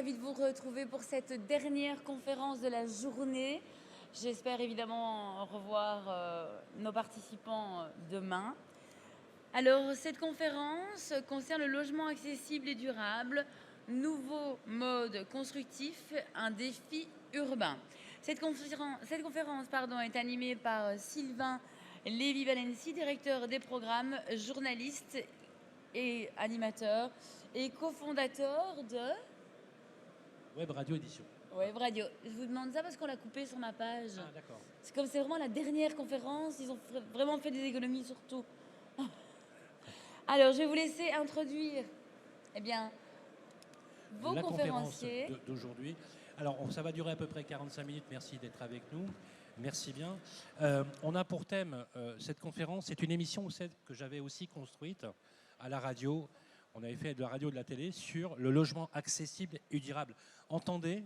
ravie de vous retrouver pour cette dernière conférence de la journée. J'espère évidemment revoir nos participants demain. Alors, cette conférence concerne le logement accessible et durable, nouveau mode constructif, un défi urbain. Cette conférence est animée par Sylvain Lévy-Valency, directeur des programmes, journaliste et animateur et cofondateur de Web Radio Édition. Web Radio. Je vous demande ça parce qu'on l'a coupé sur ma page. Ah, d'accord. C'est comme c'est vraiment la dernière conférence, ils ont vraiment fait des économies sur tout. Alors, je vais vous laisser introduire vos la conférenciers. Conférence d'aujourd'hui. Alors, ça va durer à peu près 45 minutes. Merci d'être avec nous. Merci bien. On a pour thème cette conférence. C'est une émission que j'avais aussi construite à la radio. On avait fait de la radio et de la télé sur le logement accessible et durable. Entendez,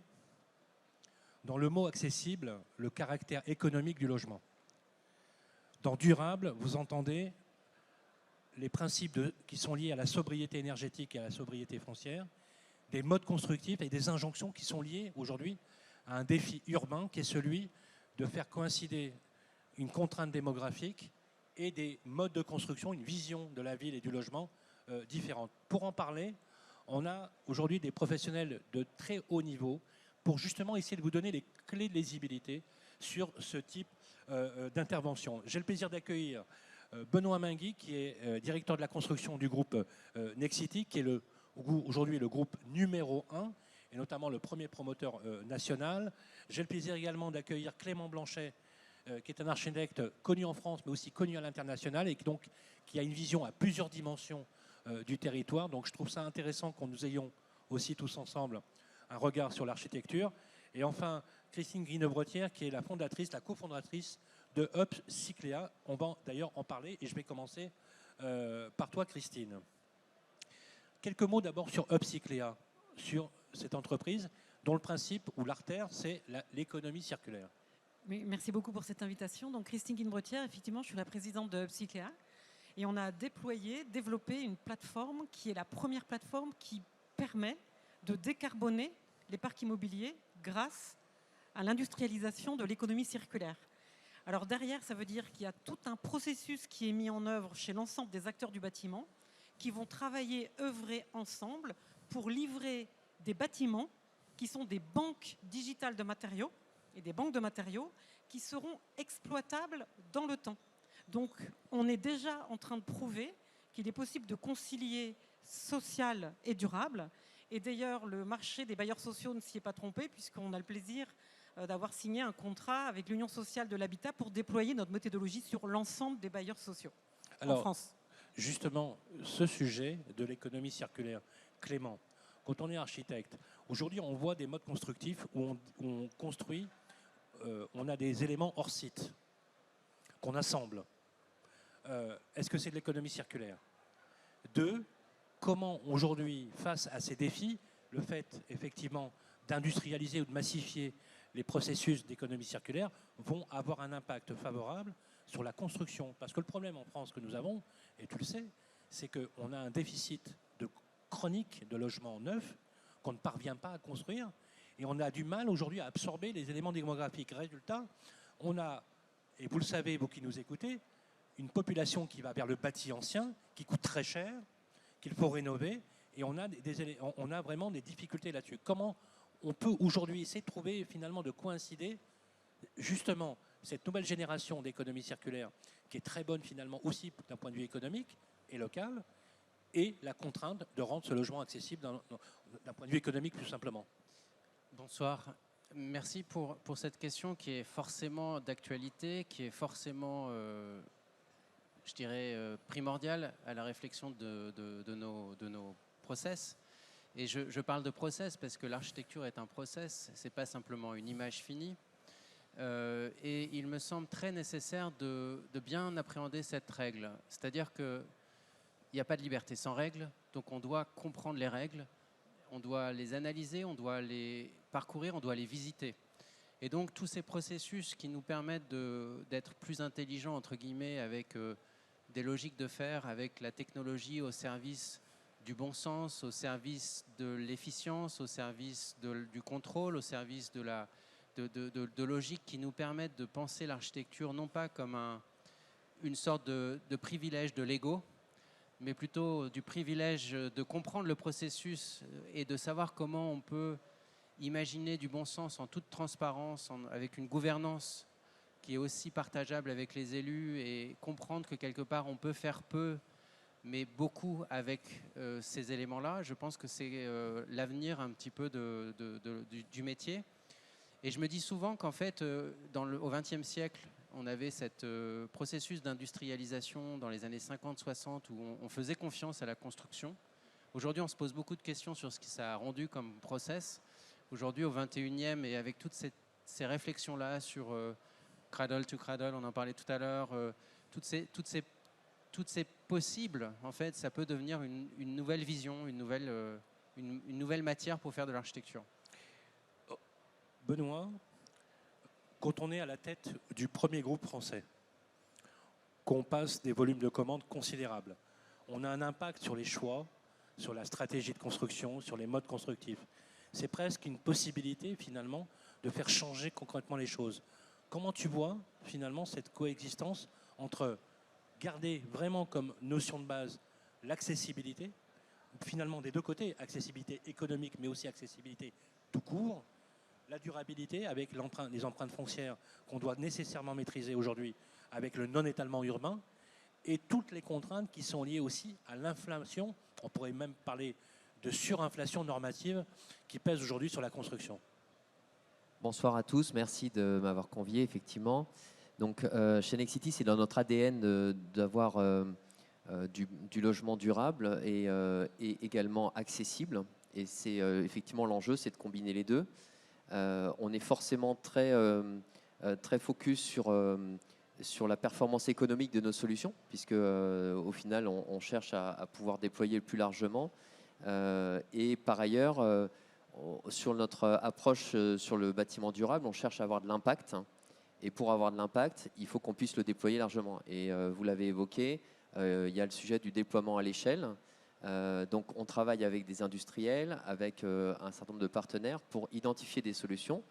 dans le mot accessible, le caractère économique du logement. Dans durable, vous entendez les principes qui sont liés à la sobriété énergétique et à la sobriété foncière, des modes constructifs et des injonctions qui sont liées aujourd'hui à un défi urbain qui est celui de faire coïncider une contrainte démographique et des modes de construction, une vision de la ville et du logement différentes. Pour en parler, on a aujourd'hui des professionnels de très haut niveau pour justement essayer de vous donner les clés de lisibilité sur ce type d'intervention. J'ai le plaisir d'accueillir Benoît Mingui, qui est directeur de la construction du groupe Nexity, qui est aujourd'hui le groupe numéro 1, et notamment le premier promoteur national. J'ai le plaisir également d'accueillir Clément Blanchet, qui est un architecte connu en France, mais aussi connu à l'international, et qui a une vision à plusieurs dimensions du territoire. Donc je trouve ça intéressant qu'on nous ayons aussi tous ensemble un regard sur l'architecture. Et enfin, Christine Guinebretière, qui est la cofondatrice de Upcyclea. On va d'ailleurs en parler, et je vais commencer par toi, Christine. Quelques mots d'abord sur Upcyclea, sur cette entreprise dont le principe ou l'artère, c'est l'économie circulaire. Oui, merci beaucoup pour cette invitation. Donc Christine Guinebretière, effectivement, je suis la présidente de Upcyclea. Et on a développé une plateforme qui est la première plateforme qui permet de décarboner les parcs immobiliers grâce à l'industrialisation de l'économie circulaire. Alors derrière, ça veut dire qu'il y a tout un processus qui est mis en œuvre chez l'ensemble des acteurs du bâtiment qui vont travailler, œuvrer ensemble pour livrer des bâtiments qui sont des banques digitales de matériaux et des banques de matériaux qui seront exploitables dans le temps. Donc, on est déjà en train de prouver qu'il est possible de concilier social et durable. Et d'ailleurs, le marché des bailleurs sociaux ne s'y est pas trompé, puisqu'on a le plaisir d'avoir signé un contrat avec l'Union sociale de l'habitat pour déployer notre méthodologie sur l'ensemble des bailleurs sociaux en France. Justement, ce sujet de l'économie circulaire, Clément, quand on est architecte, aujourd'hui, on voit des modes constructifs où on construit, on a des éléments hors site qu'on assemble. Est-ce que c'est de l'économie circulaire? 2, comment aujourd'hui, face à ces défis, le fait effectivement d'industrialiser ou de massifier les processus d'économie circulaire vont avoir un impact favorable sur la construction? Parce que le problème en France que nous avons, et tu le sais, c'est qu'on a un déficit chronique de logements neufs qu'on ne parvient pas à construire, et on a du mal aujourd'hui à absorber les éléments démographiques. Résultat, on a, et vous le savez, vous qui nous écoutez, une population qui va vers le bâti ancien, qui coûte très cher, qu'il faut rénover, et on a vraiment des difficultés là-dessus. Comment on peut aujourd'hui essayer de trouver, finalement, de coïncider, justement, cette nouvelle génération d'économie circulaire, qui est très bonne, finalement, aussi d'un point de vue économique et local, et la contrainte de rendre ce logement accessible d'un point de vue économique, tout simplement. Bonsoir. Merci pour cette question qui est forcément d'actualité, qui est forcément, je dirais, primordiale à la réflexion de nos process. Et je parle de process parce que l'architecture est un process, ce n'est pas simplement une image finie. Et il me semble très nécessaire de bien appréhender cette règle. C'est-à-dire qu'il n'y a pas de liberté sans règles, donc on doit comprendre les règles, on doit les analyser, on doit les parcourir, on doit les visiter. Et donc tous ces processus qui nous permettent d'être plus intelligents, entre guillemets, avec des logiques de faire, avec la technologie au service du bon sens, au service de l'efficience, au service du contrôle, au service de logique qui nous permettent de penser l'architecture non pas comme une sorte de privilège de l'ego, mais plutôt du privilège de comprendre le processus et de savoir comment on peut imaginer du bon sens en toute transparence, avec une gouvernance qui est aussi partageable avec les élus, et comprendre que quelque part on peut faire peu mais beaucoup avec ces éléments-là. Je pense que c'est l'avenir un petit peu du métier. Et je me dis souvent qu'en fait, au XXe siècle, on avait ce processus d'industrialisation dans les années 50-60 où on faisait confiance à la construction. Aujourd'hui, on se pose beaucoup de questions sur ce que ça a rendu comme process. Aujourd'hui, au XXIe, et avec toutes ces réflexions-là sur cradle to cradle, on en parlait tout à l'heure, toutes ces possibles, en fait, ça peut devenir une nouvelle vision, une nouvelle matière pour faire de l'architecture. Benoît, quand on est à la tête du premier groupe français, qu'on passe des volumes de commandes considérables, on a un impact sur les choix, sur la stratégie de construction, sur les modes constructifs. C'est presque une possibilité, finalement, de faire changer concrètement les choses. Comment tu vois, finalement, cette coexistence entre garder vraiment comme notion de base l'accessibilité, finalement des deux côtés, accessibilité économique, mais aussi accessibilité tout court, la durabilité avec les empreintes foncières qu'on doit nécessairement maîtriser aujourd'hui avec le non-étalement urbain, et toutes les contraintes qui sont liées aussi à l'inflation, on pourrait même parler de surinflation normative qui pèse aujourd'hui sur la construction. Bonsoir à tous, merci de m'avoir convié, effectivement. Donc, chez Nexity, c'est dans notre ADN d'avoir du logement durable et également accessible. Et c'est effectivement l'enjeu, c'est de combiner les deux. On est forcément très focus sur la performance économique de nos solutions, puisque au final, on cherche à pouvoir déployer le plus largement. Et par ailleurs, sur notre approche sur le bâtiment durable, on cherche à avoir de l'impact. Et pour avoir de l'impact, il faut qu'on puisse le déployer largement. Et vous l'avez évoqué, il y a le sujet du déploiement à l'échelle. Donc on travaille avec des industriels, avec un certain nombre de partenaires pour identifier des solutions.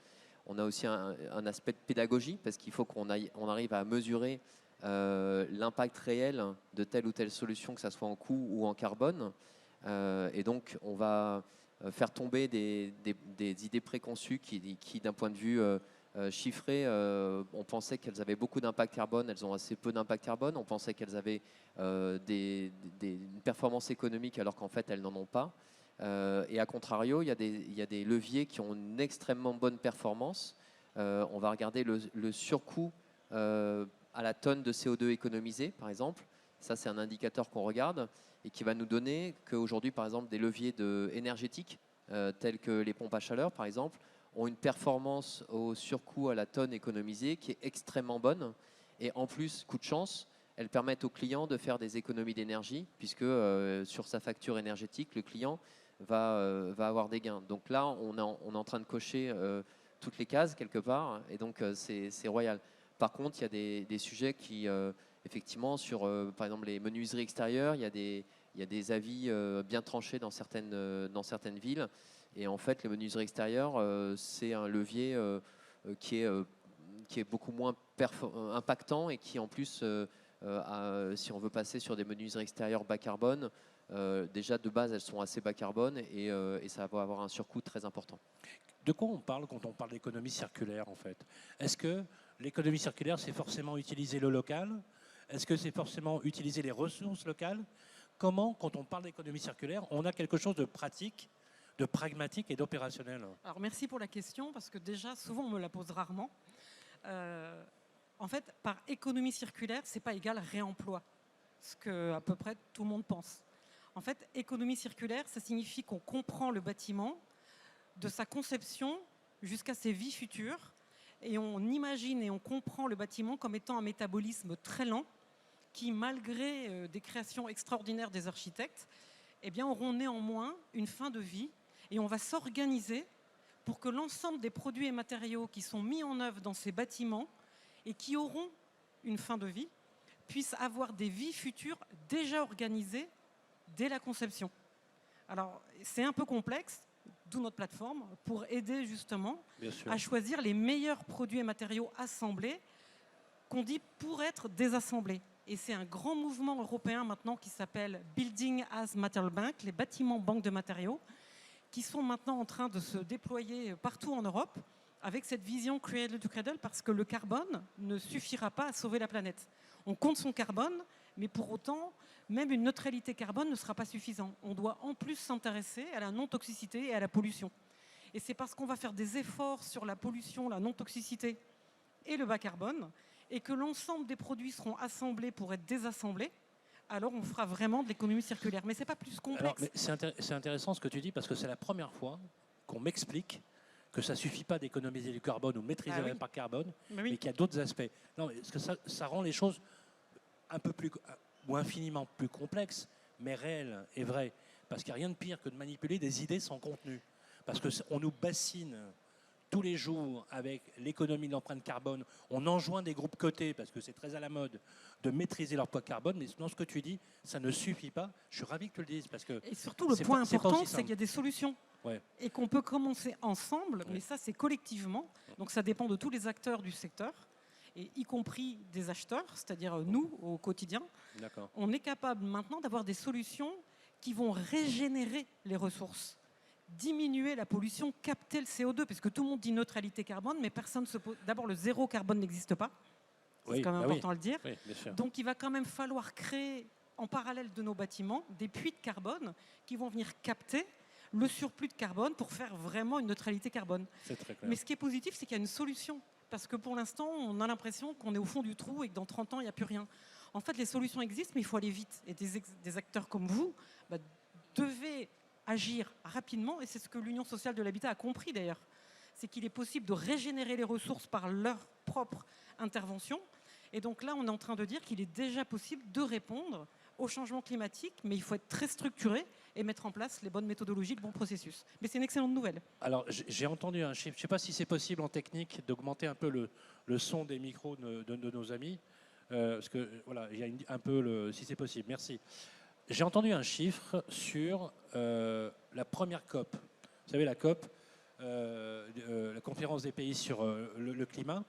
On a aussi un aspect de pédagogie parce qu'il faut qu'on arrive à mesurer l'impact réel de telle ou telle solution, que ce soit en coût ou en carbone. Et donc on va faire tomber des idées préconçues qui d'un point de vue chiffré, on pensait qu'elles avaient beaucoup d'impact carbone, elles ont assez peu d'impact carbone. On pensait qu'elles avaient une performance économique alors qu'en fait elles n'en ont pas. Et à contrario, il y a des leviers qui ont une extrêmement bonne performance. On va regarder le surcoût à la tonne de CO2 économisé, par exemple. Ça, c'est un indicateur qu'on regarde et qui va nous donner qu'aujourd'hui, par exemple, des leviers énergétiques, tels que les pompes à chaleur, par exemple, ont une performance au surcoût à la tonne économisée qui est extrêmement bonne. Et en plus, coup de chance, elles permettent au client de faire des économies d'énergie, puisque sur sa facture énergétique, le client va avoir des gains. Donc là, on est en train de cocher toutes les cases quelque part, et donc c'est royal. Par contre, il y a des sujets qui, effectivement, sur par exemple les menuiseries extérieures, il y a des avis bien tranchés dans certaines villes. Et en fait, les menuiseries extérieures, c'est un levier qui est beaucoup moins impactant et qui, en plus, si on veut passer sur des menuiseries extérieures bas carbone, déjà de base, elles sont assez bas carbone et ça va avoir un surcoût très important. De quoi on parle quand on parle d'économie circulaire, en fait? Est-ce que l'économie circulaire, c'est forcément utiliser le local? Est-ce que c'est forcément utiliser les ressources locales? Comment, quand on parle d'économie circulaire, on a quelque chose de pratique, de pragmatique et d'opérationnel? Alors merci pour la question, parce que déjà, souvent, on me la pose rarement. En fait, par économie circulaire, ce n'est pas égal réemploi, ce que à peu près tout le monde pense. En fait, économie circulaire, ça signifie qu'on comprend le bâtiment de sa conception jusqu'à ses vies futures, et on imagine et on comprend le bâtiment comme étant un métabolisme très lent qui, malgré des créations extraordinaires des architectes, eh bien, auront néanmoins une fin de vie, et on va s'organiser pour que l'ensemble des produits et matériaux qui sont mis en œuvre dans ces bâtiments et qui auront une fin de vie, puissent avoir des vies futures déjà organisées dès la conception. Alors, c'est un peu complexe, d'où notre plateforme, pour aider justement Bien sûr. à choisir les meilleurs produits et matériaux assemblés qu'on dit pour être désassemblés. Et c'est un grand mouvement européen maintenant qui s'appelle Building as Material Bank, les bâtiments banques de matériaux, qui sont maintenant en train de se déployer partout en Europe avec cette vision Cradle to Cradle, parce que le carbone ne suffira pas à sauver la planète. On compte son carbone, mais pour autant, même une neutralité carbone ne sera pas suffisante. On doit en plus s'intéresser à la non-toxicité et à la pollution. Et c'est parce qu'on va faire des efforts sur la pollution, la non-toxicité et le bas carbone, et que l'ensemble des produits seront assemblés pour être désassemblés, alors on fera vraiment de l'économie circulaire. Mais ce n'est pas plus complexe. C'est intéressant ce que tu dis, parce que c'est la première fois qu'on m'explique que ça ne suffit pas d'économiser du carbone ou de maîtriser l'impact carbone, mais qu'il y a d'autres aspects. Non, parce que ça rend les choses un peu plus, ou infiniment plus complexes, mais réelles et vraies. Parce qu'il n'y a rien de pire que de manipuler des idées sans contenu. Parce qu'on nous bassine tous les jours avec l'économie de l'empreinte carbone. On enjoint des groupes cotés, parce que c'est très à la mode, de maîtriser leur poids carbone. Mais dans ce que tu dis, ça ne suffit pas. Je suis ravi que tu le dises. Parce que et surtout, le point important, c'est qu'il y a des solutions. Ouais. Et qu'on peut commencer ensemble, mais ça, c'est collectivement. Donc ça dépend de tous les acteurs du secteur, et y compris des acheteurs, c'est-à-dire nous, au quotidien. On est capable maintenant d'avoir des solutions qui vont régénérer les ressources, diminuer la pollution, capter le CO2, parce que tout le monde dit neutralité carbone, mais personne ne se pose... D'abord, le zéro carbone n'existe pas. C'est quand même important à le dire. Oui, donc il va quand même falloir créer, en parallèle de nos bâtiments, des puits de carbone qui vont venir capter le surplus de carbone pour faire vraiment une neutralité carbone. C'est très clair. Mais ce qui est positif, c'est qu'il y a une solution. Parce que pour l'instant, on a l'impression qu'on est au fond du trou et que dans 30 ans, il n'y a plus rien. En fait, les solutions existent, mais il faut aller vite. Et des acteurs comme vous devez agir rapidement. Et c'est ce que l'Union sociale de l'habitat a compris d'ailleurs. C'est qu'il est possible de régénérer les ressources par leur propre intervention. Et donc là, on est en train de dire qu'il est déjà possible de répondre au changement climatique, mais il faut être très structuré et mettre en place les bonnes méthodologies, le bon processus. Mais c'est une excellente nouvelle. Alors, j'ai entendu un chiffre, je ne sais pas si c'est possible en technique d'augmenter un peu le son des micros de nos amis, parce que voilà, il y a un peu si c'est possible. Merci. J'ai entendu un chiffre sur la première COP. Vous savez, la COP, la conférence des pays sur le climat.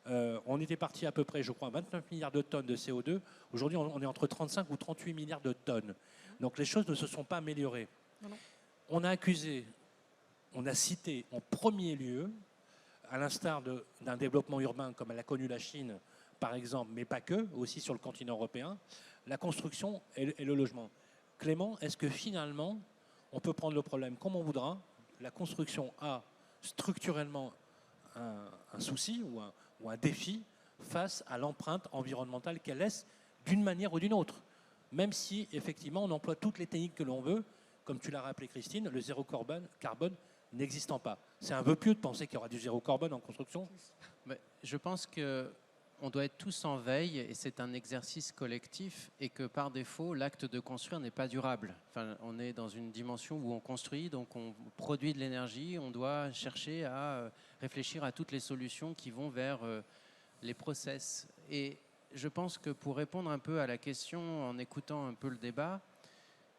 On était parti à peu près, je crois, 29 milliards de tonnes de CO2. Aujourd'hui, on est entre 35 ou 38 milliards de tonnes. Donc les choses ne se sont pas améliorées. Non. On a accusé, on a cité en premier lieu, à l'instar d'un développement urbain comme l'a connu la Chine, par exemple, mais pas que, aussi sur le continent européen, la construction et le logement. Clément, est-ce que finalement, on peut prendre le problème comme on voudra? La construction a structurellement un souci ou un défi face à l'empreinte environnementale qu'elle laisse d'une manière ou d'une autre. Même si, effectivement, on emploie toutes les techniques que l'on veut, comme tu l'as rappelé, Christine, le zéro carbone n'existant pas. C'est un vœu pieux de penser qu'il y aura du zéro carbone en construction? Mais je pense qu'on doit être tous en veille, et c'est un exercice collectif, et que par défaut, l'acte de construire n'est pas durable. Enfin, on est dans une dimension où on construit, donc on produit de l'énergie, on doit chercher à réfléchir à toutes les solutions qui vont vers les process. Et je pense que pour répondre un peu à la question, en écoutant un peu le débat,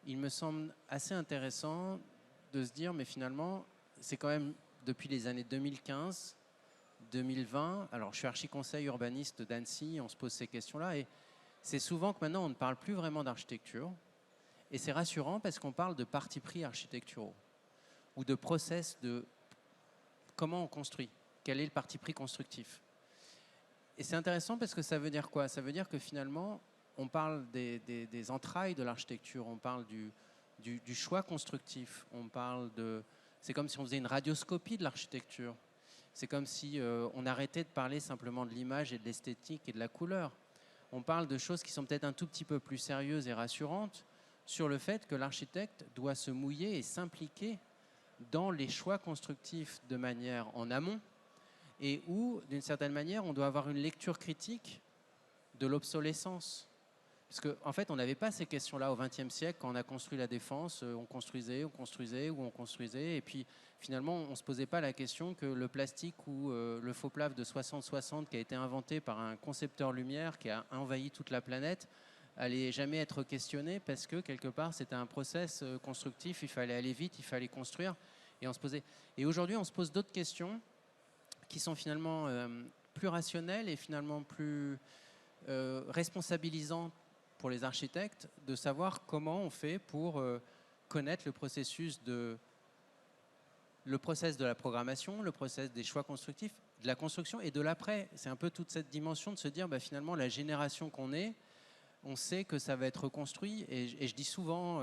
il me semble assez intéressant de se dire, mais finalement, c'est quand même depuis les années 2015, 2020, alors je suis archi-conseil urbaniste d'Annecy, on se pose ces questions-là, et c'est souvent que maintenant on ne parle plus vraiment d'architecture, et c'est rassurant parce qu'on parle de parti pris architecturaux, ou de process de comment on construit, quel est le parti pris constructif. Et c'est intéressant parce que ça veut dire quoi? Ça veut dire que finalement, on parle des entrailles de l'architecture, on parle du choix constructif, on parle de... C'est comme si on faisait une radioscopie de l'architecture. C'est comme si on arrêtait de parler simplement de l'image et de l'esthétique et de la couleur. On parle de choses qui sont peut-être un tout petit peu plus sérieuses et rassurantes sur le fait que l'architecte doit se mouiller et s'impliquer dans les choix constructifs de manière en amont, et où, d'une certaine manière, on doit avoir une lecture critique de l'obsolescence. Parce qu'en fait, on n'avait pas ces questions-là au XXe siècle. Quand on a construit la Défense, on construisait, et puis finalement, on ne se posait pas la question que le plastique ou le faux plâtre de 60-60 qui a été inventé par un concepteur lumière qui a envahi toute la planète allait jamais être questionné parce que quelque part c'était un process constructif, il fallait aller vite, il fallait construire et on se posait. Et aujourd'hui on se pose d'autres questions qui sont finalement plus rationnelles et finalement plus responsabilisantes pour les architectes de savoir comment on fait pour connaître le process de la programmation, le process des choix constructifs, de la construction et de l'après. C'est un peu toute cette dimension de se dire finalement la génération qu'on est, on sait que ça va être reconstruit et je dis souvent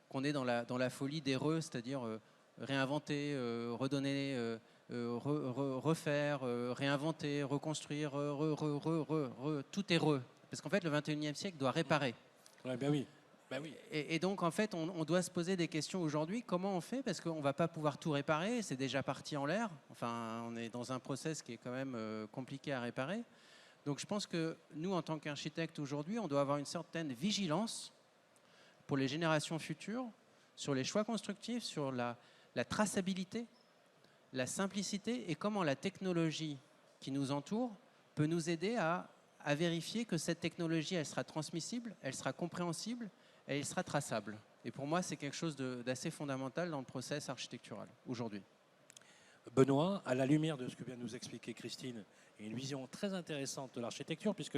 qu'on est dans la folie des c'est-à-dire réinventer, redonner, refaire, réinventer, reconstruire, tout est parce qu'en fait le 21e siècle doit réparer. Ouais, ben oui. Ben oui. Et donc, en fait, on doit se poser des questions aujourd'hui. Comment on fait? Parce qu'on ne va pas pouvoir tout réparer. C'est déjà parti en l'air. Enfin, on est dans un process qui est quand même compliqué à réparer. Donc, je pense que nous, en tant qu'architectes aujourd'hui, on doit avoir une certaine vigilance pour les générations futures sur les choix constructifs, sur la traçabilité, la simplicité et comment la technologie qui nous entoure peut nous aider à vérifier que cette technologie, elle sera transmissible, elle sera compréhensible, et il sera traçable. Et pour moi, c'est quelque chose d'assez fondamental dans le process architectural aujourd'hui. Benoît, à la lumière de ce que vient de nous expliquer Christine, et une vision très intéressante de l'architecture, puisque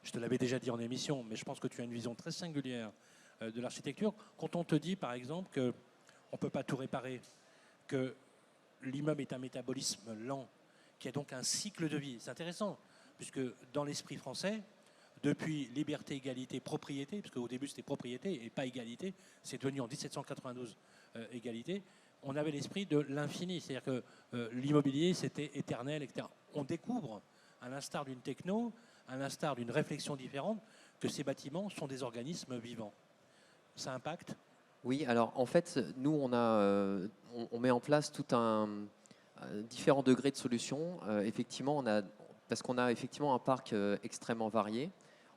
je te l'avais déjà dit en émission, mais je pense que tu as une vision très singulière de l'architecture. Quand on te dit, par exemple, qu'on ne peut pas tout réparer, que l'immeuble est un métabolisme lent, qui a donc un cycle de vie, c'est intéressant, puisque dans l'esprit français, depuis liberté, égalité, propriété, parce qu'au début c'était propriété et pas égalité, c'est devenu en 1792 égalité, on avait l'esprit de l'infini, c'est-à-dire que l'immobilier c'était éternel, etc. On découvre, à l'instar d'une techno, à l'instar d'une réflexion différente, que ces bâtiments sont des organismes vivants. Ça impacte? Oui, alors en fait, nous on met en place tout un différents degrés de solutions. Effectivement, parce qu'on a effectivement un parc extrêmement varié.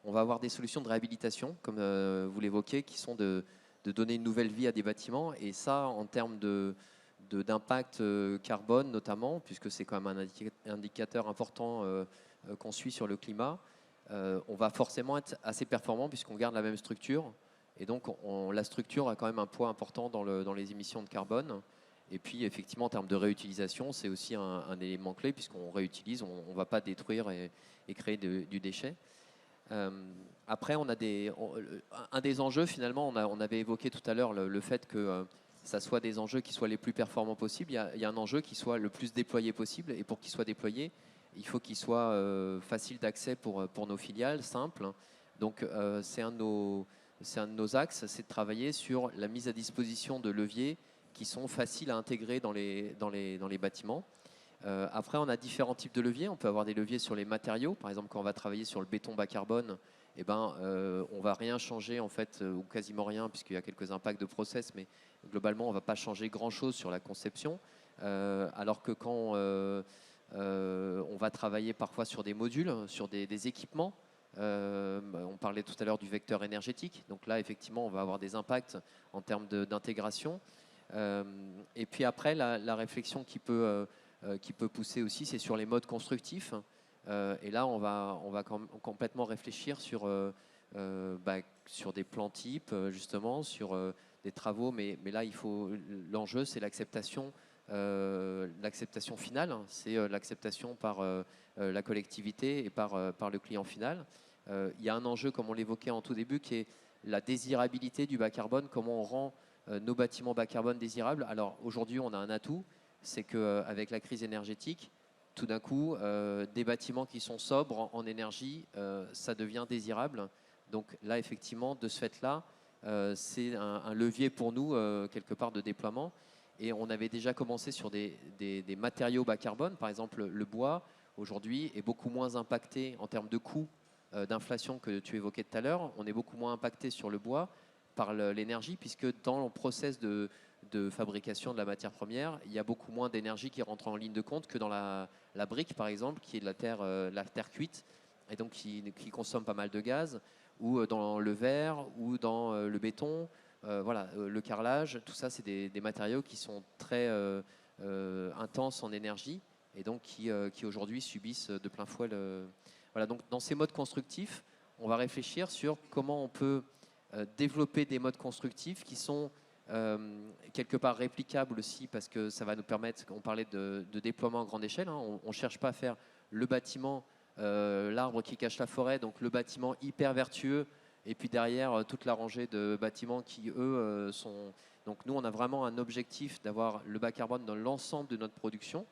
On va avoir des solutions de réhabilitation, comme vous l'évoquez, qui sont de donner une nouvelle vie à des bâtiments. Et ça, en termes d'impact carbone notamment, puisque c'est quand même un indicateur important qu'on suit sur le climat, on va forcément être assez performant puisqu'on garde la même structure. Et donc, la structure a quand même un poids important dans les émissions de carbone. Et puis, effectivement, en termes de réutilisation, c'est aussi un élément clé puisqu'on réutilise, on ne va pas détruire et créer du déchet. Après, un des enjeux, finalement, on avait évoqué tout à l'heure le fait que ça soit des enjeux qui soient les plus performants possibles. Il y a un enjeu qui soit le plus déployé possible. Et pour qu'il soit déployé, il faut qu'il soit facile d'accès pour nos filiales, simple. Donc, c'est un de nos axes, c'est de travailler sur la mise à disposition de leviers qui sont faciles à intégrer dans les bâtiments. Après, on a différents types de leviers. On peut avoir des leviers sur les matériaux. Par exemple, quand on va travailler sur le béton bas carbone, on ne va rien changer, en fait, ou quasiment rien, puisqu'il y a quelques impacts de process, mais globalement, on ne va pas changer grand-chose sur la conception. Alors que quand on va travailler parfois sur des modules, sur des équipements, on parlait tout à l'heure du vecteur énergétique. Donc là, effectivement, on va avoir des impacts en termes d'intégration. Et puis après, la réflexion qui peut pousser aussi, c'est sur les modes constructifs. Et là, on va complètement réfléchir sur des plans types, justement, sur des travaux. Mais là, l'enjeu, c'est l'acceptation finale. C'est l'acceptation par la collectivité et par le client final. Il y a un enjeu, comme on l'évoquait en tout début, qui est la désirabilité du bas carbone. Comment on rend nos bâtiments bas carbone désirables? Alors aujourd'hui, on a un atout, c'est qu'avec la crise énergétique, tout d'un coup, des bâtiments qui sont sobres en énergie, ça devient désirable. Donc là, effectivement, de ce fait-là, c'est un levier pour nous, quelque part, de déploiement. Et on avait déjà commencé sur des matériaux bas carbone. Par exemple, le bois, aujourd'hui, est beaucoup moins impacté en termes de coûts d'inflation que tu évoquais tout à l'heure. On est beaucoup moins impacté sur le bois par l'énergie, puisque dans le process de fabrication de la matière première, il y a beaucoup moins d'énergie qui rentre en ligne de compte que dans la brique, par exemple, qui est de la terre cuite, et donc qui consomme pas mal de gaz, ou dans le verre, ou dans le béton. Le carrelage, tout ça, c'est des matériaux qui sont très intenses en énergie, et donc qui aujourd'hui subissent de plein fouet donc dans ces modes constructifs, on va réfléchir sur comment on peut développer des modes constructifs qui sont quelque part réplicables aussi, parce que ça va nous permettre, on parlait de déploiement à grande échelle, hein, on ne cherche pas à faire le bâtiment, l'arbre qui cache la forêt, donc le bâtiment hyper vertueux, et puis derrière toute la rangée de bâtiments qui, eux, sont... Donc nous, on a vraiment un objectif d'avoir le bas carbone dans l'ensemble de notre production,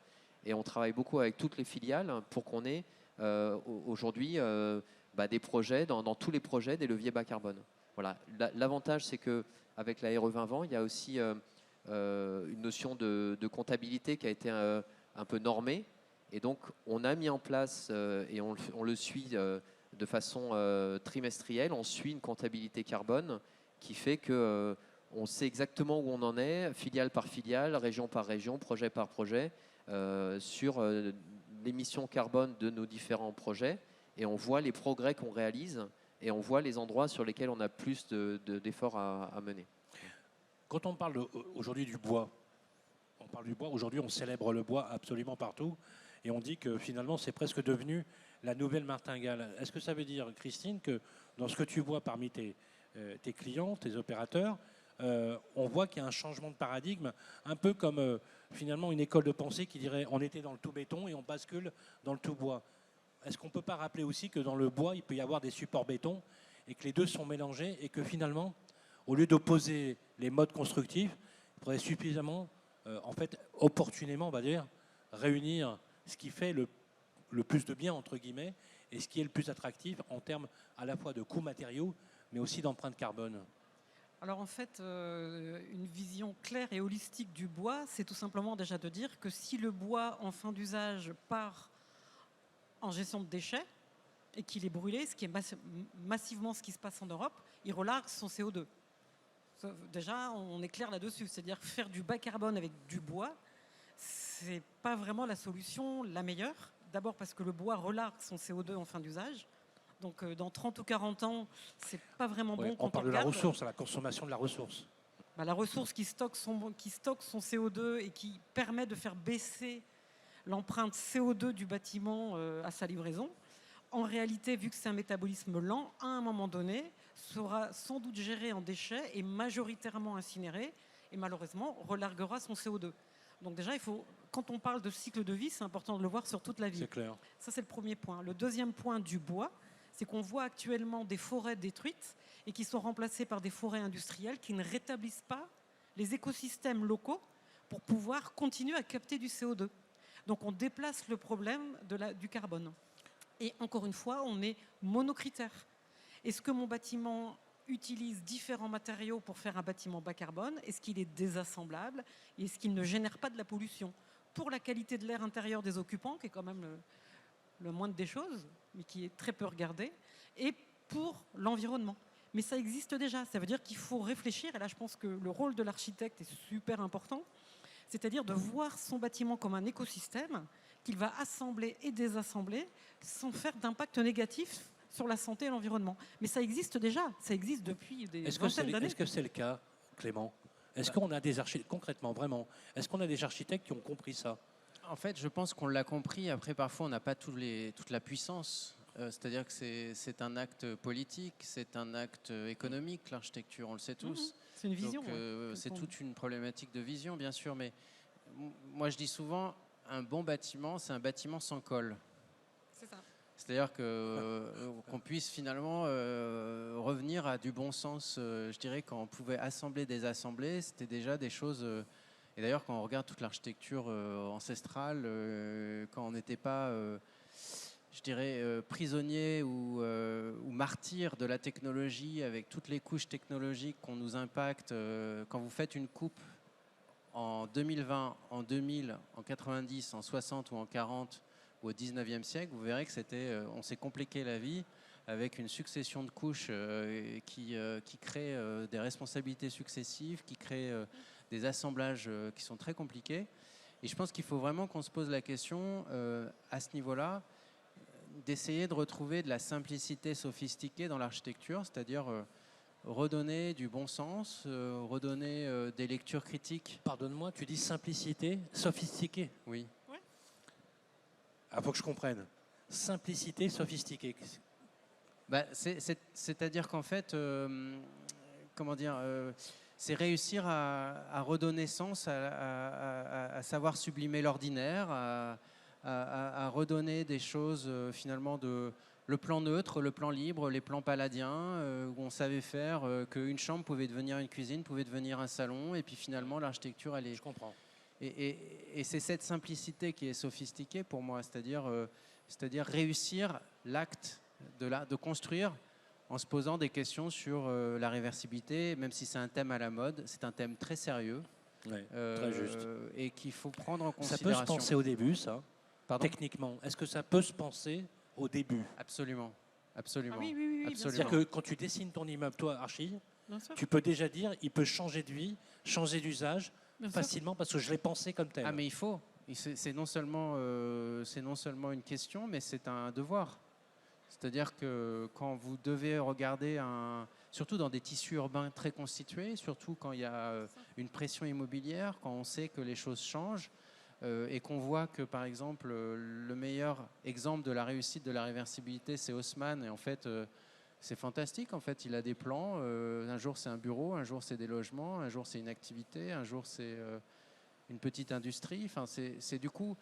et on travaille beaucoup avec toutes les filiales pour qu'on ait aujourd'hui des projets, dans tous les projets, des leviers bas carbone. Voilà. L'avantage, c'est qu'avec la RE 2020, il y a aussi une notion de comptabilité qui a été un peu normée. Et donc, on a mis en place, et on le suit de façon trimestrielle, on suit une comptabilité carbone qui fait que on sait exactement où on en est, filiale par filiale, région par région, projet par projet, sur l'émission carbone de nos différents projets. Et on voit les progrès qu'on réalise et on voit les endroits sur lesquels on a plus d'efforts à mener. Quand on parle aujourd'hui du bois, on parle du bois, aujourd'hui on célèbre le bois absolument partout et on dit que finalement c'est presque devenu la nouvelle martingale. Est-ce que ça veut dire, Christine, que dans ce que tu vois parmi tes clients, tes opérateurs, on voit qu'il y a un changement de paradigme, un peu comme finalement une école de pensée qui dirait on était dans le tout béton et on bascule dans le tout bois. Est-ce qu'on ne peut pas rappeler aussi que dans le bois, il peut y avoir des supports béton et que les deux sont mélangés et que finalement, au lieu d'opposer les modes constructifs, il faudrait suffisamment, opportunément, on va dire, réunir ce qui fait le plus de bien, entre guillemets, et ce qui est le plus attractif en termes à la fois de coûts matériaux, mais aussi d'empreinte carbone. Alors en fait, une vision claire et holistique du bois, c'est tout simplement déjà de dire que si le bois en fin d'usage part en gestion de déchets et qu'il est brûlé, ce qui est massivement ce qui se passe en Europe, il relargue son CO2. Déjà, on est clair là-dessus, c'est-à-dire faire du bas carbone avec du bois, c'est pas vraiment la solution la meilleure. D'abord parce que le bois relargue son CO2 en fin d'usage. Donc dans 30 ou 40 ans, c'est pas vraiment bon. On parle de la ressource, la consommation de la ressource. La ressource qui stocke son CO2 et qui permet de faire baisser l'empreinte CO2 du bâtiment à sa livraison. En réalité, vu que c'est un métabolisme lent, à un moment donné, sera sans doute géré en déchets et majoritairement incinéré et malheureusement relarguera son CO2. Donc déjà, quand on parle de cycle de vie, c'est important de le voir sur toute la vie. C'est clair. Ça, c'est le premier point. Le deuxième point du bois, c'est qu'on voit actuellement des forêts détruites et qui sont remplacées par des forêts industrielles qui ne rétablissent pas les écosystèmes locaux pour pouvoir continuer à capter du CO2. Donc on déplace le problème du carbone. Et encore une fois, on est monocritère. Est-ce que mon bâtiment utilise différents matériaux pour faire un bâtiment bas carbone? Est-ce qu'il est désassemblable? Est-ce qu'il ne génère pas de la pollution? Pour la qualité de l'air intérieur des occupants, qui est quand même le moindre des choses, mais qui est très peu regardé, et pour l'environnement. Mais ça existe déjà. Ça veut dire qu'il faut réfléchir, et là je pense que le rôle de l'architecte est super important, c'est-à-dire de voir son bâtiment comme un écosystème qu'il va assembler et désassembler sans faire d'impact négatif sur la santé et l'environnement. Mais ça existe déjà, ça existe depuis des vingtaines d'années. Est-ce que c'est le cas, Clément? Est-ce qu'on a des architectes, concrètement, vraiment, est-ce qu'on a des architectes qui ont compris ça? En fait, je pense qu'on l'a compris. Après, parfois, on n'a pas toute la puissance. C'est-à-dire que c'est un acte politique, c'est un acte économique, l'architecture, on le sait tous. C'est une vision. Donc, c'est toute une problématique de vision, bien sûr. Mais moi, je dis souvent, un bon bâtiment, c'est un bâtiment sans colle. C'est ça. C'est-à-dire qu'on puisse finalement revenir à du bon sens. Je dirais quand on pouvait assembler, désassembler, c'était déjà des choses... et d'ailleurs, quand on regarde toute l'architecture ancestrale, quand on n'était pas, je dirais, prisonnier ou martyr de la technologie, avec toutes les couches technologiques qu'on nous impacte, quand vous faites une coupe en 2020, en 2000, en 90, en 60 ou en 40 ou au 19e siècle, vous verrez que on s'est compliqué la vie avec une succession de couches qui créent des responsabilités successives, qui créent des assemblages qui sont très compliqués. Et je pense qu'il faut vraiment qu'on se pose la question, à ce niveau-là, d'essayer de retrouver de la simplicité sophistiquée dans l'architecture, c'est-à-dire redonner du bon sens, redonner des lectures critiques. Pardonne-moi, tu dis simplicité, sophistiqué. Oui. Il faut que je comprenne. Simplicité, sophistiqué. C'est-à-dire qu'en fait, comment dire, c'est réussir à redonner sens, à savoir sublimer l'ordinaire, à redonner des choses finalement de le plan neutre, le plan libre, les plans palladiens, où on savait faire qu'une chambre pouvait devenir une cuisine, pouvait devenir un salon, et puis finalement l'architecture, elle est... Je comprends. Et c'est cette simplicité qui est sophistiquée pour moi, c'est-à-dire réussir l'acte de construire en se posant des questions sur la réversibilité, même si c'est un thème à la mode, c'est un thème très sérieux. Ouais, très juste. Et qu'il faut prendre en Ça considération. peut se penser au début, ça, Pardon ? techniquement. Est-ce que ça peut se penser au début? Absolument. Absolument. Ah oui, oui, oui, bien sûr. C'est-à-dire que quand tu dessines ton immeuble, toi, Archie, Bien sûr. tu peux déjà dire, il peut changer de vie, changer d'usage Bien sûr. facilement parce que je l'ai pensé comme tel. Ah mais il faut. C'est non seulement une question, mais c'est un devoir. C'est-à-dire que quand vous devez regarder surtout dans des tissus urbains très constitués, surtout quand il y a une pression immobilière, quand on sait que les choses changent et qu'on voit que par exemple le meilleur exemple de la réussite de la réversibilité c'est Haussmann, et en fait c'est fantastique, en fait il a des plans, un jour c'est un bureau, un jour c'est des logements, un jour c'est une activité, un jour c'est une petite industrie, enfin c'est du coup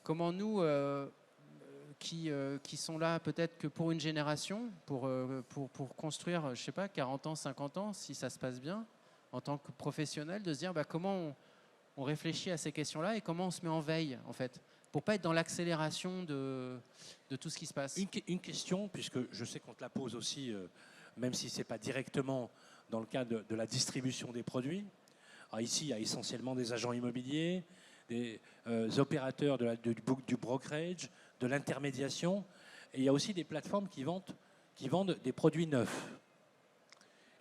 comment nous qui sont là peut-être que pour une génération, pour construire, je sais pas, 40 ans, 50 ans, si ça se passe bien, en tant que professionnel, de se dire comment on réfléchit à ces questions-là et comment on se met en veille, en fait, pour pas être dans l'accélération de tout ce qui se passe. Une question, puisque je sais qu'on te la pose aussi, même si ce n'est pas directement dans le cadre de la distribution des produits. Alors ici, il y a essentiellement des agents immobiliers, des opérateurs du brokerage, de l'intermédiation, et il y a aussi des plateformes qui vendent des produits neufs.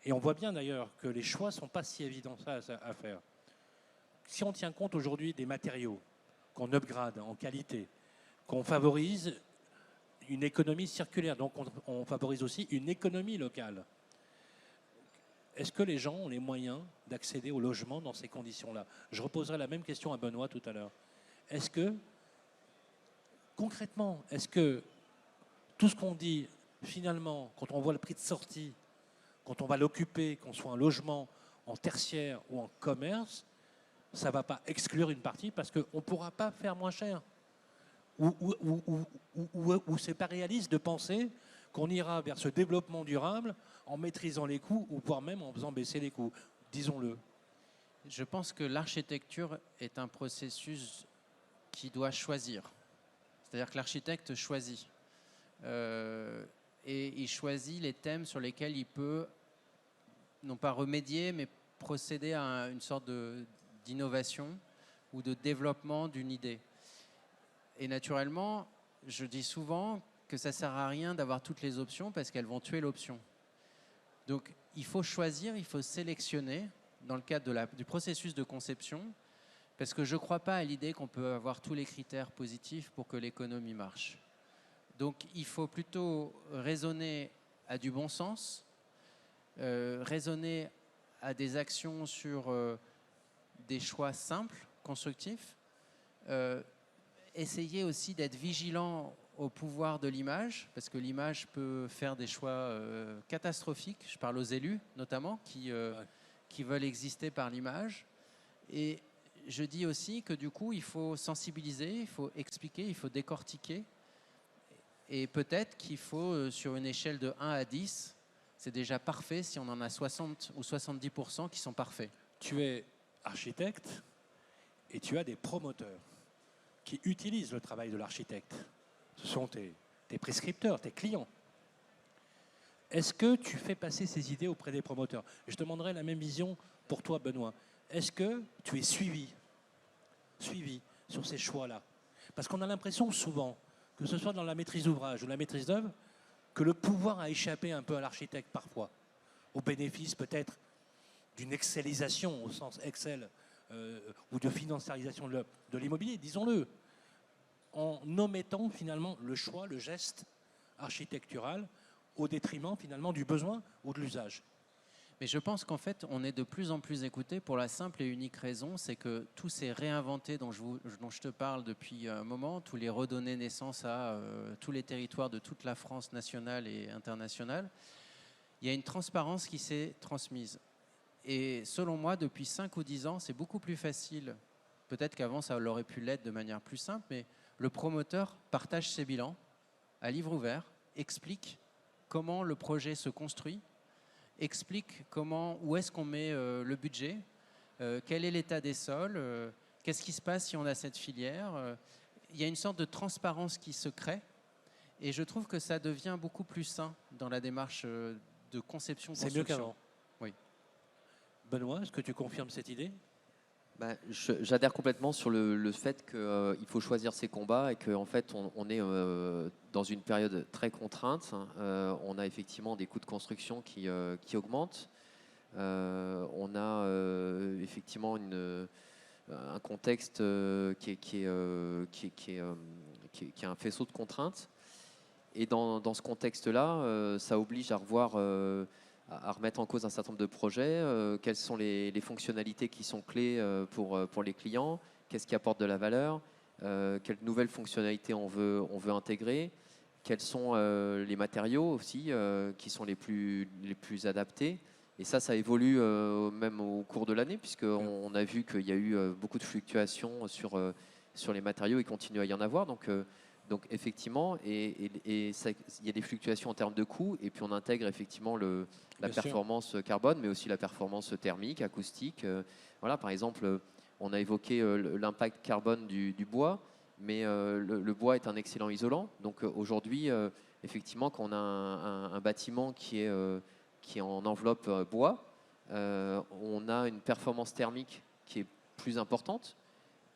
Et on voit bien d'ailleurs que les choix ne sont pas si évidents à faire. Si on tient compte aujourd'hui des matériaux, qu'on upgrade en qualité, qu'on favorise une économie circulaire, donc on favorise aussi une économie locale, est-ce que les gens ont les moyens d'accéder au logement dans ces conditions-là? Je reposerai la même question à Benoît tout à l'heure. Est-ce que, concrètement, est-ce que tout ce qu'on dit, finalement, quand on voit le prix de sortie, quand on va l'occuper, qu'on soit un logement en tertiaire ou en commerce, ça ne va pas exclure une partie parce qu'on ne pourra pas faire moins cher? Ou c'est pas réaliste de penser qu'on ira vers ce développement durable en maîtrisant les coûts ou voire même en faisant baisser les coûts, disons-le. Je pense que l'architecture est un processus qui doit choisir. C'est-à-dire que l'architecte choisit. Et il choisit les thèmes sur lesquels il peut, non pas remédier, mais procéder à une sorte d'innovation ou de développement d'une idée. Et naturellement, je dis souvent que ça ne sert à rien d'avoir toutes les options parce qu'elles vont tuer l'option. Donc il faut choisir, il faut sélectionner dans le cadre du processus de conception, parce que je ne crois pas à l'idée qu'on peut avoir tous les critères positifs pour que l'économie marche. Donc il faut plutôt raisonner à du bon sens, raisonner à des actions sur des choix simples, constructifs, essayer aussi d'être vigilant au pouvoir de l'image, parce que l'image peut faire des choix catastrophiques. Je parle aux élus, notamment, qui veulent exister par l'image. Et je dis aussi que du coup, il faut sensibiliser, il faut expliquer, il faut décortiquer. Et peut-être qu'il faut, sur une échelle de 1 à 10, c'est déjà parfait si on en a 60 ou 70% qui sont parfaits. Tu es architecte et tu as des promoteurs qui utilisent le travail de l'architecte. Ce sont tes prescripteurs, tes clients. Est-ce que tu fais passer ces idées auprès des promoteurs? Je demanderai la même vision pour toi, Benoît. Est-ce que tu es suivi sur ces choix-là? Parce qu'on a l'impression souvent, que ce soit dans la maîtrise d'ouvrage ou la maîtrise d'œuvre, que le pouvoir a échappé un peu à l'architecte parfois, au bénéfice peut-être d'une excellisation au sens Excel ou de financiarisation de l'immobilier, disons-le, en omettant finalement le choix, le geste architectural au détriment finalement du besoin ou de l'usage. Mais je pense qu'en fait, on est de plus en plus écouté pour la simple et unique raison, c'est que tous ces réinventés dont je te parle depuis un moment, tous les redonner naissance à tous les territoires de toute la France nationale et internationale, il y a une transparence qui s'est transmise. Et selon moi, depuis 5 ou 10 ans, c'est beaucoup plus facile. Peut-être qu'avant, ça aurait pu l'être de manière plus simple, mais le promoteur partage ses bilans à livre ouvert, explique comment le projet se construit, explique où est-ce qu'on met le budget, quel est l'état des sols, qu'est-ce qui se passe si on a cette filière. Il y a une sorte de transparence qui se crée et je trouve que ça devient beaucoup plus sain dans la démarche de conception-construction. C'est mieux qu'avant. Oui. Benoît, est-ce que tu confirmes cette idée? J'adhère complètement sur le fait qu'il faut choisir ses combats et qu'en fait on est dans une période très contrainte. On a effectivement des coûts de construction qui augmentent. On a effectivement un contexte qui est un faisceau de contraintes. Et dans ce contexte-là, ça oblige à revoir à remettre en cause un certain nombre de projets, quelles sont les fonctionnalités qui sont clés pour les clients, qu'est-ce qui apporte de la valeur, quelles nouvelles fonctionnalités on veut intégrer, quels sont les matériaux aussi qui sont les plus adaptés. Et ça évolue même au cours de l'année, puisqu'on a vu qu'il y a eu beaucoup de fluctuations sur les matériaux et continue à y en avoir. Donc effectivement, il y a des fluctuations en termes de coûts, et puis on intègre effectivement la performance carbone, mais aussi la performance thermique, acoustique. Voilà, par exemple, on a évoqué l'impact carbone du bois, mais le bois est un excellent isolant. Donc aujourd'hui, effectivement, quand on a un bâtiment qui est en enveloppe bois, on a une performance thermique qui est plus importante.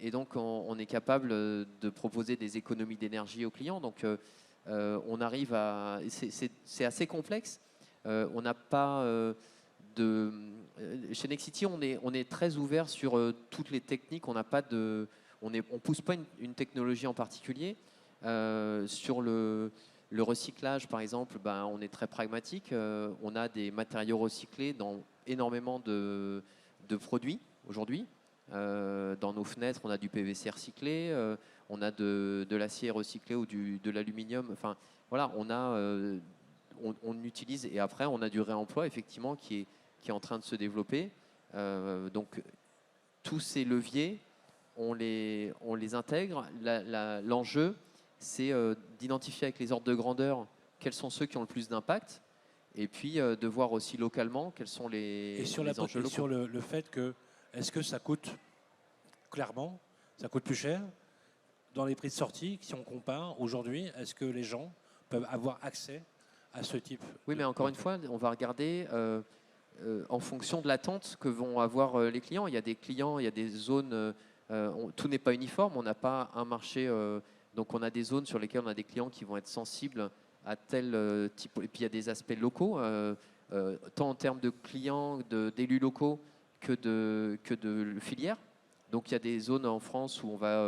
Et donc, on est capable de proposer des économies d'énergie aux clients. Donc, on arrive à... C'est assez complexe. On n'a pas chez Nexity, on est très ouvert sur toutes les techniques. On pousse pas une technologie en particulier. Sur le recyclage, par exemple, on est très pragmatique. On a des matériaux recyclés dans énormément de produits aujourd'hui. Dans nos fenêtres, on a du PVC recyclé, on a de l'acier recyclé ou de l'aluminium. Enfin, voilà, on utilise, et après, on a du réemploi, effectivement, qui est en train de se développer. Donc, tous ces leviers, on les intègre. L'enjeu, c'est d'identifier avec les ordres de grandeur quels sont ceux qui ont le plus d'impact, et puis de voir aussi localement quels sont les enjeux locaux. Et sur le fait que est-ce que ça coûte, clairement, ça coûte plus cher dans les prix de sortie, si on compare aujourd'hui, est-ce que les gens peuvent avoir accès à ce type? Oui, mais encore une fois, on va regarder en fonction de l'attente que vont avoir les clients. Il y a des clients, il y a des zones, tout n'est pas uniforme, on n'a pas un marché, donc on a des zones sur lesquelles on a des clients qui vont être sensibles à tel type, et puis il y a des aspects locaux, tant en termes de clients, d'élus locaux, que de filières. Donc il y a des zones en France où on va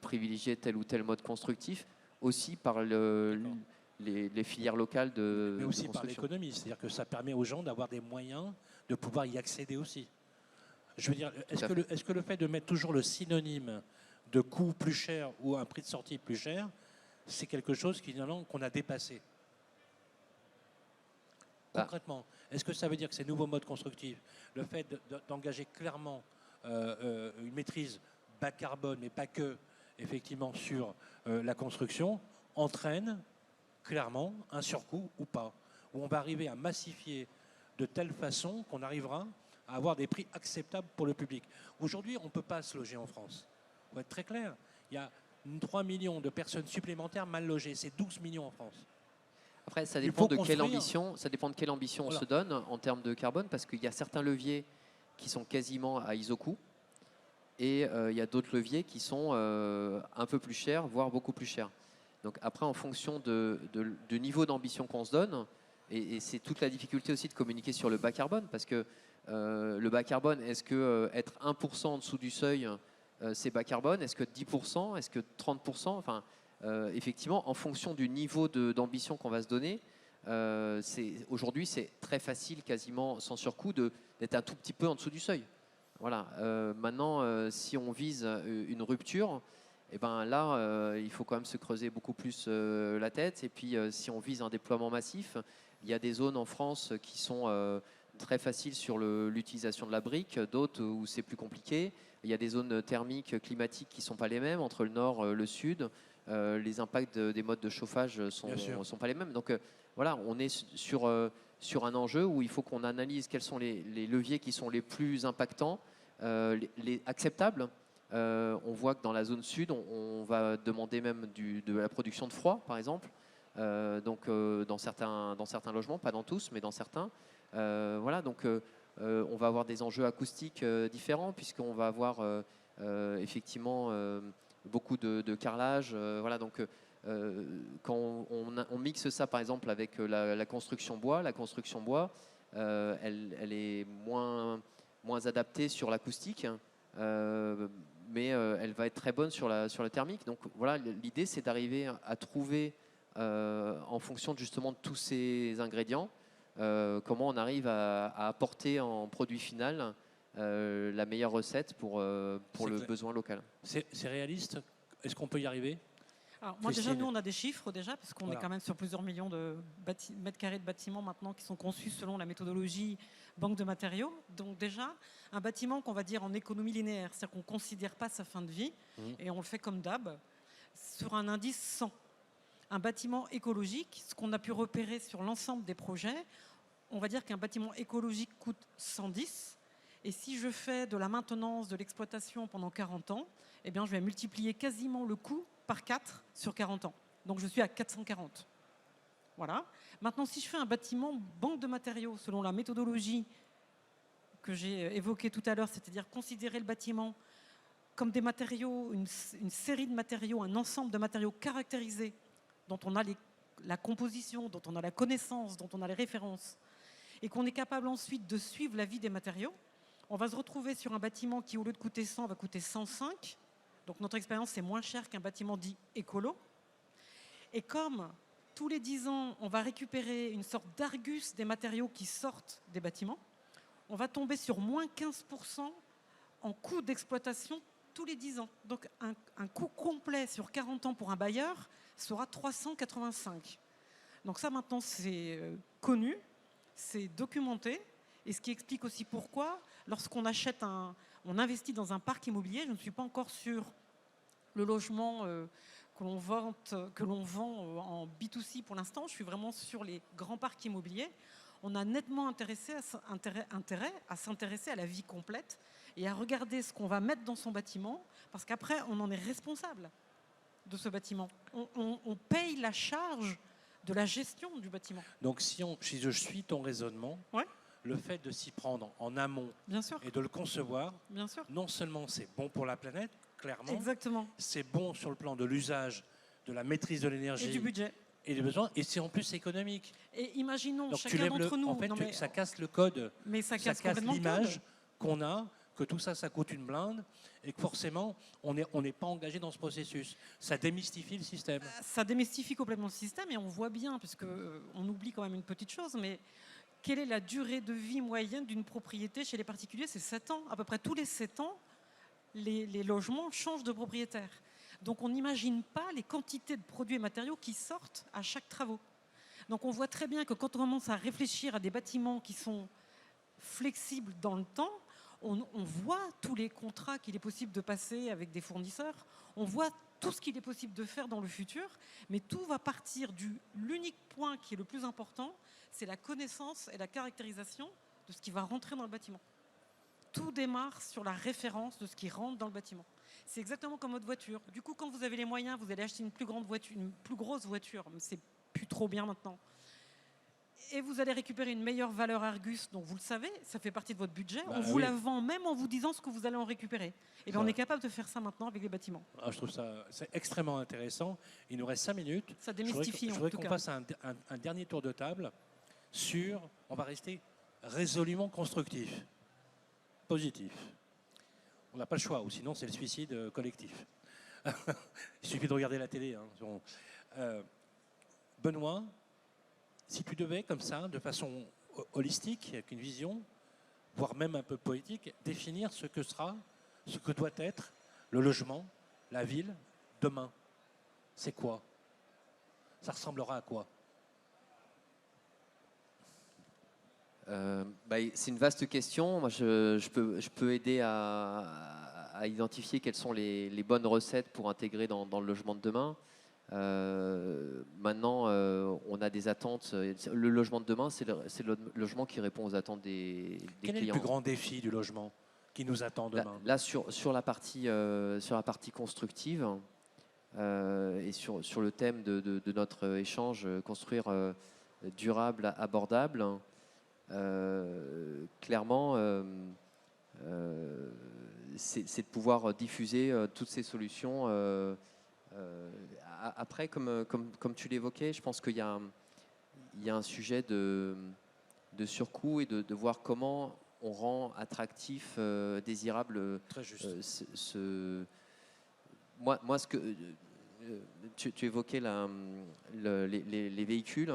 privilégier tel ou tel mode constructif, aussi par les filières locales mais aussi de par construction. l'économie, c'est-à-dire que ça permet aux gens d'avoir des moyens de pouvoir y accéder aussi. Je veux dire, est-ce que le fait de mettre toujours le synonyme de coût plus cher ou un prix de sortie plus cher, c'est quelque chose qu'on a dépassé? Concrètement, est-ce que ça veut dire que ces nouveaux modes constructifs, le fait d'engager clairement une maîtrise bas carbone, mais pas que, effectivement, sur la construction, entraîne clairement un surcoût ou pas? Où on va arriver à massifier de telle façon qu'on arrivera à avoir des prix acceptables pour le public. Aujourd'hui, on ne peut pas se loger en France. Il faut être très clair. Il y a 3 millions de personnes supplémentaires mal logées. C'est 12 millions en France. Après, ça dépend de quelle ambition on se donne en termes de carbone, parce qu'il y a certains leviers qui sont quasiment à iso-coût, et il y a d'autres leviers qui sont un peu plus chers, voire beaucoup plus chers. Donc après, en fonction du niveau d'ambition qu'on se donne, et c'est toute la difficulté aussi de communiquer sur le bas carbone, parce que le bas carbone, est-ce que être 1% en dessous du seuil, c'est bas carbone? Est-ce que 10%? Est-ce que 30%? Enfin, effectivement, en fonction du niveau d'ambition qu'on va se donner, Aujourd'hui, c'est très facile, quasiment sans surcoût, d'être un tout petit peu en dessous du seuil. Voilà. Maintenant, si on vise une rupture, et ben là, il faut quand même se creuser beaucoup plus la tête. Et puis, si on vise un déploiement massif, il y a des zones en France qui sont très faciles sur l'utilisation de la brique, d'autres où c'est plus compliqué. Il y a des zones thermiques, climatiques qui ne sont pas les mêmes entre le nord, le sud. Les impacts des modes de chauffage ne sont pas les mêmes. Donc voilà, on est sur un enjeu où il faut qu'on analyse quels sont les leviers qui sont les plus impactants, les acceptables. On voit que dans la zone sud, on va demander même de la production de froid, par exemple. Dans certains logements, pas dans tous, mais dans certains. Voilà, donc on va avoir des enjeux acoustiques différents, puisqu'on va avoir effectivement beaucoup de carrelage. Voilà, donc quand on mixe ça, par exemple, avec la construction bois, elle est moins adaptée sur l'acoustique. Mais elle va être très bonne sur la thermique. Donc voilà, l'idée c'est d'arriver à trouver, en fonction justement de tous ces ingrédients, comment on arrive à apporter en produit final la meilleure recette pour le besoin local. C'est réaliste? Est-ce qu'on peut y arriver? Alors, moi déjà, Christine. nous on a des chiffres déjà, parce qu'on Voilà. est quand même sur plusieurs millions de mètres carrés de bâtiments maintenant qui sont conçus selon la méthodologie banque de matériaux. Donc déjà, un bâtiment qu'on va dire en économie linéaire, c'est-à-dire qu'on ne considère pas sa fin de vie, et on le fait comme d'hab, sur un indice 100. Un bâtiment écologique, ce qu'on a pu repérer sur l'ensemble des projets, on va dire qu'un bâtiment écologique coûte 110, et si je fais de la maintenance, de l'exploitation pendant 40 ans, eh bien, je vais multiplier quasiment le coût par 4 sur 40 ans. Donc je suis à 440. Voilà. Maintenant, si je fais un bâtiment banque de matériaux selon la méthodologie que j'ai évoquée tout à l'heure, c'est-à-dire considérer le bâtiment comme des matériaux, une série de matériaux, un ensemble de matériaux caractérisés, dont on a la composition, dont on a la connaissance, dont on a les références, et qu'on est capable ensuite de suivre la vie des matériaux, on va se retrouver sur un bâtiment qui, au lieu de coûter 100, va coûter 105. Donc notre expérience, c'est moins cher qu'un bâtiment dit écolo. Et comme tous les 10 ans, on va récupérer une sorte d'argus des matériaux qui sortent des bâtiments, on va tomber sur moins 15% en coût d'exploitation tous les 10 ans. Donc un coût complet sur 40 ans pour un bailleur sera 385. Donc ça maintenant c'est connu, c'est documenté, et ce qui explique aussi pourquoi lorsqu'on achète on investit dans un parc immobilier, je ne suis pas encore sur le logement que l'on vend en B2C pour l'instant, je suis vraiment sur les grands parcs immobiliers. On a nettement intérêt à s'intéresser à la vie complète et à regarder ce qu'on va mettre dans son bâtiment, parce qu'après, on en est responsable de ce bâtiment. On paye la charge de la gestion du bâtiment. Donc si je suis ton raisonnement, Ouais. Le fait de s'y prendre en amont Bien sûr, et de le concevoir, bien sûr. non seulement c'est bon pour la planète, clairement, Exactement. c'est bon sur le plan de l'usage, de la maîtrise de Et l'énergie du budget. et des besoins, et c'est en plus économique. Et imaginons Donc tu chacun lèves d'entre nous. en fait, Non, mais ça casse le code, ça ça casse casse complètement le l'image code. qu'on a, que tout ça, ça coûte une blinde, et que forcément, on n'est pas engagé dans ce processus. Ça démystifie le système. Ça démystifie complètement le système, et on voit bien, puisque on oublie quand même une petite chose, mais quelle est la durée de vie moyenne d'une propriété chez les particuliers? C'est 7 ans. À peu près tous les 7 ans, les logements changent de propriétaire. Donc on n'imagine pas les quantités de produits et matériaux qui sortent à chaque travaux. Donc on voit très bien que quand on commence à réfléchir à des bâtiments qui sont flexibles dans le temps, on voit tous les contrats qu'il est possible de passer avec des fournisseurs, on voit tout ce qu'il est possible de faire dans le futur, mais tout va partir de l'unique point qui est le plus important, c'est la connaissance et la caractérisation de ce qui va rentrer dans le bâtiment. Tout démarre sur la référence de ce qui rentre dans le bâtiment. C'est exactement comme votre voiture. Du coup, quand vous avez les moyens, vous allez acheter une plus grosse voiture, mais c'est plus trop bien maintenant. Et vous allez récupérer une meilleure valeur Argus, donc vous le savez, ça fait partie de votre budget. On vous la vend même en vous disant ce que vous allez en récupérer. Et bien on est capable de faire ça maintenant avec les bâtiments. Je trouve ça c'est extrêmement intéressant. Il nous reste 5 minutes. Ça démystifie Je en voudrais tout qu'on cas. fasse un dernier tour de table sur, on va rester résolument constructif, positif. On n'a pas le choix, ou sinon c'est le suicide collectif. Il suffit de regarder la télé. Benoît, Si tu devais, comme ça, de façon holistique, avec une vision, voire même un peu poétique, définir ce que doit être le logement, la ville, demain, c'est quoi? Ça ressemblera à quoi? C'est une vaste question. Moi, je peux aider à identifier quelles sont les bonnes recettes pour intégrer dans le logement de demain. Maintenant, on a des attentes. Le logement de demain, c'est le logement qui répond aux attentes des Quel est clients. le plus grand défi du logement qui nous attend demain? Là, sur la partie constructive et sur le thème de notre échange, construire durable, abordable, clairement, c'est de pouvoir diffuser toutes ces solutions. Après, comme tu l'évoquais, je pense qu'il y a un sujet de surcoût et de voir comment on rend attractif, désirable. Très juste. Moi, ce que tu évoquais les véhicules.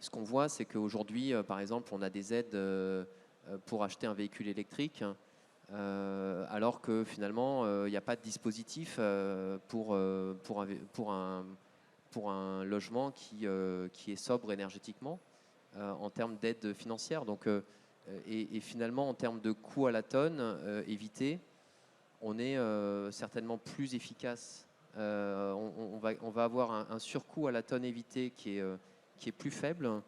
Ce qu'on voit, c'est qu'aujourd'hui, par exemple, on a des aides pour acheter un véhicule électrique, alors que finalement, il n'y a pas de dispositif pour un logement qui est sobre énergétiquement en termes d'aide financière. Donc, et finalement, en termes de coût à la tonne évité, on est certainement plus efficace. On va avoir un surcoût à la tonne évité qui est plus faible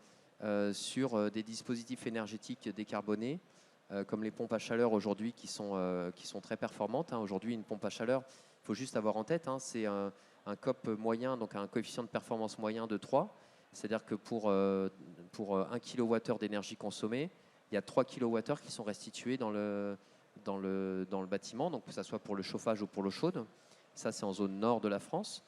sur des dispositifs énergétiques décarbonés, comme les pompes à chaleur aujourd'hui qui sont très performantes. Aujourd'hui, une pompe à chaleur, il faut juste avoir en tête, c'est un COP moyen, donc un coefficient de performance moyen de 3. C'est-à-dire que pour 1 kWh d'énergie consommée, il y a 3 kWh qui sont restitués dans le bâtiment, donc que ce soit pour le chauffage ou pour l'eau chaude. Ça, c'est en zone nord de la France.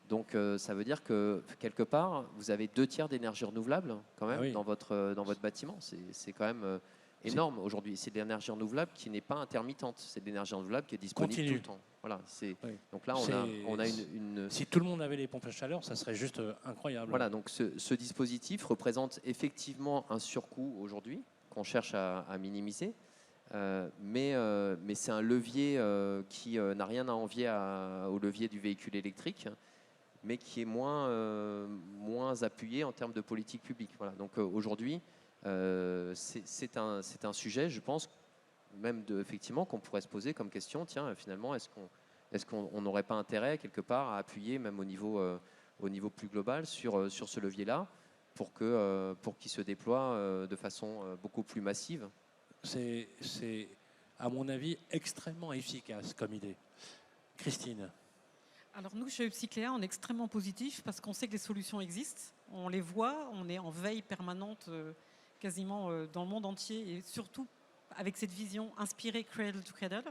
Donc ça veut dire que quelque part, vous avez 2/3 d'énergie renouvelable quand même dans votre bâtiment. C'est quand même énorme aujourd'hui. C'est de l'énergie renouvelable qui n'est pas intermittente. C'est de l'énergie renouvelable qui est disponible tout le temps. Voilà. Donc là, on a une... Si tout le monde avait les pompes à chaleur, ça serait juste incroyable. Voilà, donc ce dispositif représente effectivement un surcoût aujourd'hui qu'on cherche à minimiser. Mais c'est un levier qui n'a rien à envier au levier du véhicule électrique, mais qui est moins appuyé en termes de politique publique. Voilà. Donc aujourd'hui, c'est un sujet, je pense, même effectivement, qu'on pourrait se poser comme question. Tiens, finalement, est-ce qu'on n'aurait pas intérêt quelque part à appuyer, même au niveau plus global, sur ce levier-là, pour qu'il se déploie de façon beaucoup plus massive? C'est, à mon avis, extrêmement efficace comme idée. Christine. Alors nous, chez Upcycléa, on est extrêmement positif parce qu'on sait que les solutions existent, on les voit, on est en veille permanente quasiment dans le monde entier et surtout avec cette vision inspirée Cradle to Cradle.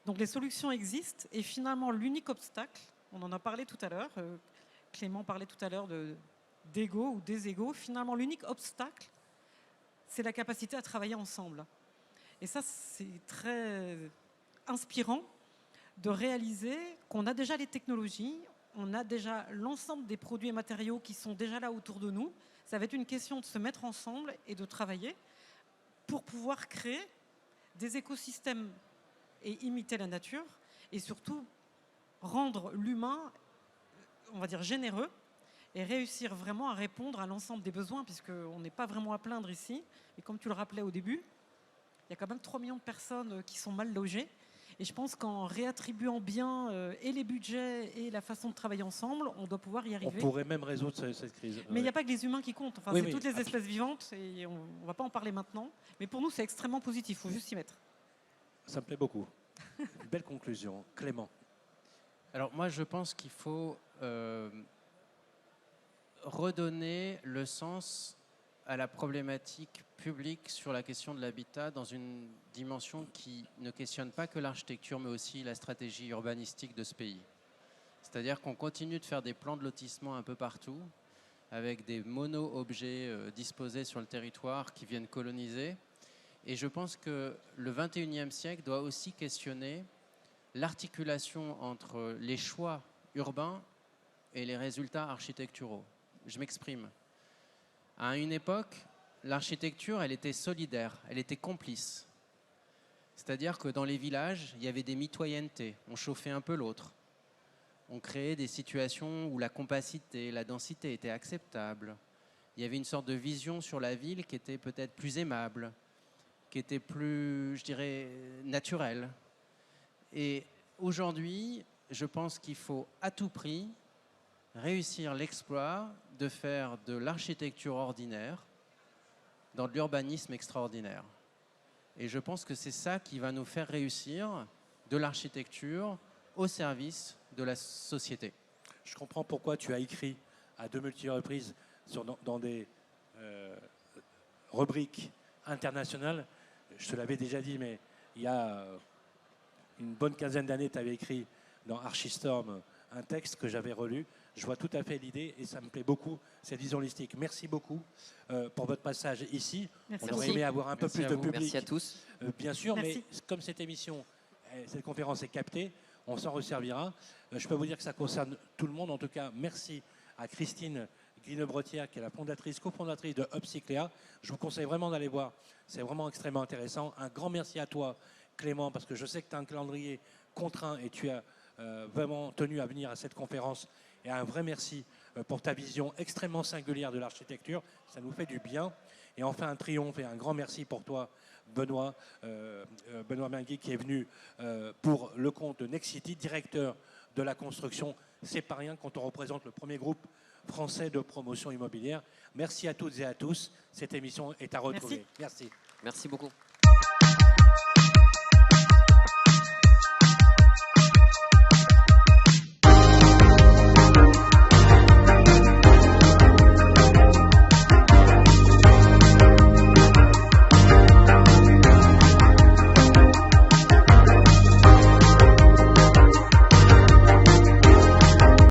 Donc les solutions existent et finalement l'unique obstacle, on en a parlé tout à l'heure, Clément parlait tout à l'heure d'ego ou des égos, finalement l'unique obstacle, c'est la capacité à travailler ensemble. Et ça, c'est très inspirant de réaliser qu'on a déjà les technologies, on a déjà l'ensemble des produits et matériaux qui sont déjà là autour de nous. Ça va être une question de se mettre ensemble et de travailler pour pouvoir créer des écosystèmes et imiter la nature et surtout rendre l'humain, on va dire, généreux et réussir vraiment à répondre à l'ensemble des besoins puisqu'on n'est pas vraiment à plaindre ici. Et comme tu le rappelais au début, il y a quand même 3 millions de personnes qui sont mal logées. Et je pense qu'en réattribuant bien et les budgets et la façon de travailler ensemble, on doit pouvoir y arriver. On pourrait même résoudre cette crise. Mais il n'y a pas que les humains qui comptent. Enfin, Oui, c'est toutes les espèces vivantes et on ne va pas en parler maintenant. Mais pour nous, c'est extrêmement positif. Il faut juste s'y mettre. Ça me plaît beaucoup. Une belle conclusion. Clément. Alors moi, je pense qu'il faut redonner le sens à la problématique publique sur la question de l'habitat dans une dimension qui ne questionne pas que l'architecture, mais aussi la stratégie urbanistique de ce pays. C'est-à-dire qu'on continue de faire des plans de lotissement un peu partout, avec des mono-objets disposés sur le territoire qui viennent coloniser. Et je pense que le 21e siècle doit aussi questionner l'articulation entre les choix urbains et les résultats architecturaux. Je m'exprime. À une époque, l'architecture, elle était solidaire, elle était complice. C'est-à-dire que dans les villages, il y avait des mitoyennetés, on chauffait un peu l'autre. On créait des situations où la compacité, la densité étaient acceptables. Il y avait une sorte de vision sur la ville qui était peut-être plus aimable, qui était plus, je dirais, naturelle. Et aujourd'hui, je pense qu'il faut à tout prix réussir l'exploit de faire de l'architecture ordinaire dans de l'urbanisme extraordinaire. Et je pense que c'est ça qui va nous faire réussir de l'architecture au service de la société. Je comprends pourquoi tu as écrit à de multiples reprises dans des rubriques internationales. Je te l'avais déjà dit, mais il y a une bonne quinzaine d'années, tu avais écrit dans Archistorm un texte que j'avais relu. Je vois tout à fait l'idée et ça me plaît beaucoup, cette vision holistique. Merci beaucoup pour votre passage ici. Merci. On aurait aimé avoir un peu plus de public. Merci à tous. Bien sûr, Merci. mais comme cette émission, cette conférence est captée, on s'en resservira. Je peux vous dire que ça concerne tout le monde. En tout cas, merci à Christine Guillebretière, qui est la fondatrice, cofondatrice de Upcycléa. Je vous conseille vraiment d'aller voir. C'est vraiment extrêmement intéressant. Un grand merci à toi, Clément, parce que je sais que tu as un calendrier contraint et tu as vraiment tenu à venir à cette conférence. Et un vrai merci pour ta vision extrêmement singulière de l'architecture. Ça nous fait du bien. Et enfin, un triomphe et un grand merci pour toi, Benoît Minguet, qui est venu pour le compte de Nexity, directeur de la construction. C'est pas rien quand on représente le premier groupe français de promotion immobilière. Merci à toutes et à tous. Cette émission est à retrouver. Merci. Merci beaucoup.